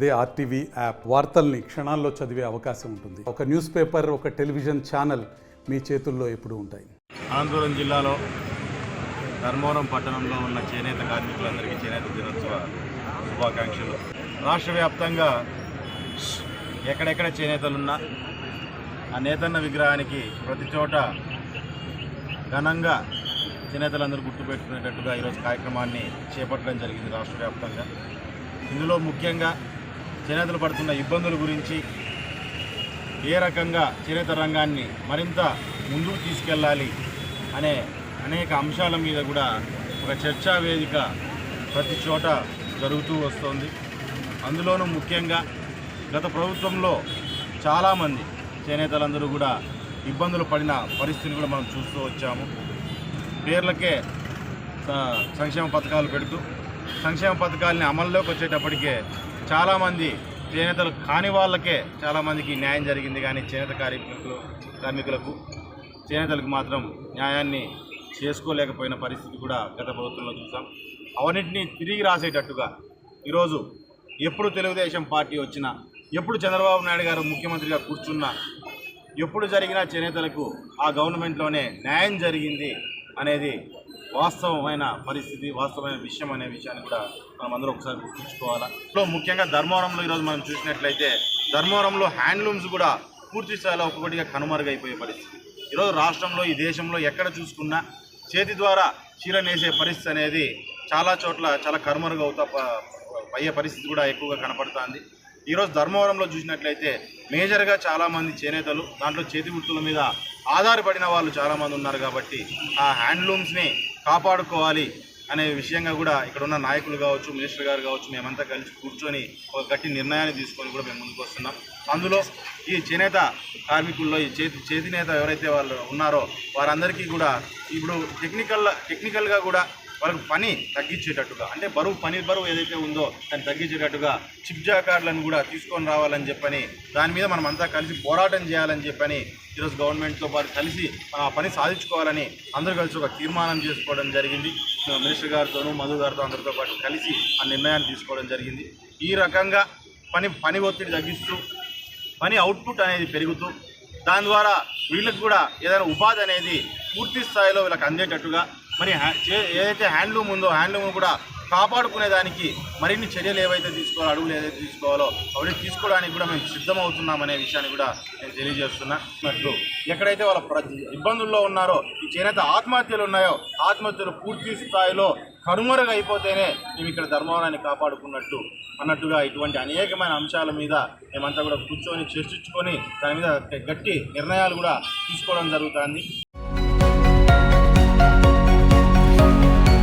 అదే RTV app వార్తల్ని క్షణాల్లో చదివే అవకాశం ఉంటుంది. ఒక న్యూస్ పేపర్, ఒక టెలివిజన్ ఛానల్ మీ చేతుల్లో ఎప్పుడూ ఉంటాయి. అనంతపురం జిల్లాలో ధర్మవరం పట్టణంలో ఉన్న చేనేత కార్మికులందరికీ చేనేత దినోత్సవ శుభాకాంక్షలు. రాష్ట్ర వ్యాప్తంగా ఎక్కడెక్కడ చేనేతలున్నా ఆ నేతన్న విగ్రహానికి ప్రతి చోట ఘనంగా చేనేతలందరూ గుర్తుపెట్టుకునేటట్టుగా ఈరోజు కార్యక్రమాన్ని చేపట్టడం జరిగింది రాష్ట్ర వ్యాప్తంగా. ఇందులో ముఖ్యంగా చేనేతలు పడుతున్న ఇబ్బందుల గురించి, ఏ రకంగా చేనేత రంగాన్ని మరింత ముందుకు తీసుకెళ్ళాలి అనే అనేక అంశాల మీద కూడా ఒక చర్చా వేదిక ప్రతి చోట జరుగుతూ వస్తుంది. అందులోనూ ముఖ్యంగా గత ప్రభుత్వంలో చాలామంది చేనేతలందరూ కూడా ఇబ్బందులు పడిన పరిస్థితిని కూడా మనం చూస్తూ వచ్చాము. పేర్లకే సంక్షేమ పథకాలు పెడుతూ సంక్షేమ పథకాలని అమల్లోకి వచ్చేటప్పటికే చాలామంది చేనేతలు కాని వాళ్ళకే చాలామందికి న్యాయం జరిగింది, కానీ చేనేత కార్మికులకు చేనేతలకు మాత్రం న్యాయాన్ని చేసుకోలేకపోయిన పరిస్థితి కూడా గత ప్రభుత్వంలో చూసాం. అవన్నింటినీ తిరిగి రాసేటట్టుగా ఈరోజు ఎప్పుడు తెలుగుదేశం పార్టీ వచ్చినా, ఎప్పుడు చంద్రబాబు నాయుడు గారు ముఖ్యమంత్రిగా కూర్చున్నా, ఎప్పుడు జరిగినా చేనేతలకు ఆ గవర్నమెంట్లోనే న్యాయం జరిగింది అనేది వాస్తవమైన పరిస్థితి, వాస్తవమైన విషయం అనే విషయాన్ని కూడా మనం అందరూ ఒకసారి గుర్తుంచుకోవాలా. ముఖ్యంగా ధర్మవరంలో ఈరోజు మనం చూసినట్లయితే ధర్మవరంలో హ్యాండ్లూమ్స్ కూడా పూర్తి స్థాయిలో ఒక్కొక్కటిగా కనుమరుగైపోయే పరిస్థితి. ఈరోజు రాష్ట్రంలో, ఈ దేశంలో ఎక్కడ చూసుకున్నా చేతి ద్వారా చీర నేసే పరిస్థితి అనేది చాలా చోట్ల చాలా కనుమరుగవుతా అయ్యే పరిస్థితి కూడా ఎక్కువగా కనపడుతుంది. ఈరోజు ధర్మవరంలో చూసినట్లయితే మేజర్గా చాలామంది చేనేతలు దాంట్లో చేతి వృత్తుల మీద ఆధారపడిన వాళ్ళు చాలామంది ఉన్నారు. కాబట్టి ఆ హ్యాండ్లూమ్స్ని కాపాడుకోవాలి అనే విషయంగా కూడా ఇక్కడ ఉన్న నాయకులు కావచ్చు, మినిస్టర్ గారు కావచ్చు, మేమంతా కలిసి కూర్చొని ఒక గట్టి నిర్ణయాన్ని తీసుకొని కూడా మేము ముందుకు వస్తున్నాం. అందులో ఈ చేనేత కార్మికుల్లో ఈ చేతినేత ఎవరైతే వాళ్ళు ఉన్నారో వారందరికీ కూడా ఇప్పుడు టెక్నికల్గా కూడా వాళ్ళకు పని తగ్గించేటట్టుగా, అంటే పని బరువు ఏదైతే ఉందో దాన్ని తగ్గించేటట్టుగా చిప్ జాకార్డులను కూడా తీసుకొని రావాలని చెప్పని, దాని మీద మనం అంతా కలిసి పోరాటం చేయాలని చెప్పని ఈరోజు గవర్నమెంట్తో పాటు కలిసి ఆ పని సాధించుకోవాలని అందరూ కలిసి ఒక తీర్మానం చేసుకోవడం జరిగింది. మినిస్టర్ గారితోనూ, మధు గారితో అందరితో పాటు కలిసి ఆ నిర్ణయాన్ని తీసుకోవడం జరిగింది. ఈ రకంగా పని ఒత్తిడి తగ్గిస్తూ పని అవుట్పుట్ అనేది పెరుగుతూ దాని ద్వారా వీళ్ళకి కూడా ఏదైనా ఉపాధి అనేది పూర్తి స్థాయిలో వీళ్ళకి అందేటట్టుగా, మరి ఏదైతే హ్యాండ్లూమ్ ఉందో హ్యాండ్లూమ్ కూడా కాపాడుకునేదానికి మరిన్ని చర్యలు ఏవైతే తీసుకోవాలో, అడుగులు ఏదైతే తీసుకోవాలో అవన్నీ తీసుకోవడానికి కూడా మేము సిద్ధమవుతున్నామనే విషయాన్ని కూడా నేను తెలియజేస్తున్నట్లు. ఎక్కడైతే వాళ్ళ ఇబ్బందుల్లో ఉన్నారో, ఈ చేనేత ఆత్మహత్యలు ఉన్నాయో ఆత్మహత్యలు పూర్తి స్థాయిలో కనుమరుగు అయిపోతేనే మేము ఇక్కడ ధర్మవరాన్ని కాపాడుకున్నట్టు అన్నట్టుగా ఇటువంటి అనేకమైన అంశాల మీద మేమంతా కూడా కూర్చొని చర్చించుకొని దాని మీద గట్టి నిర్ణయాలు కూడా తీసుకోవడం జరుగుతుంది.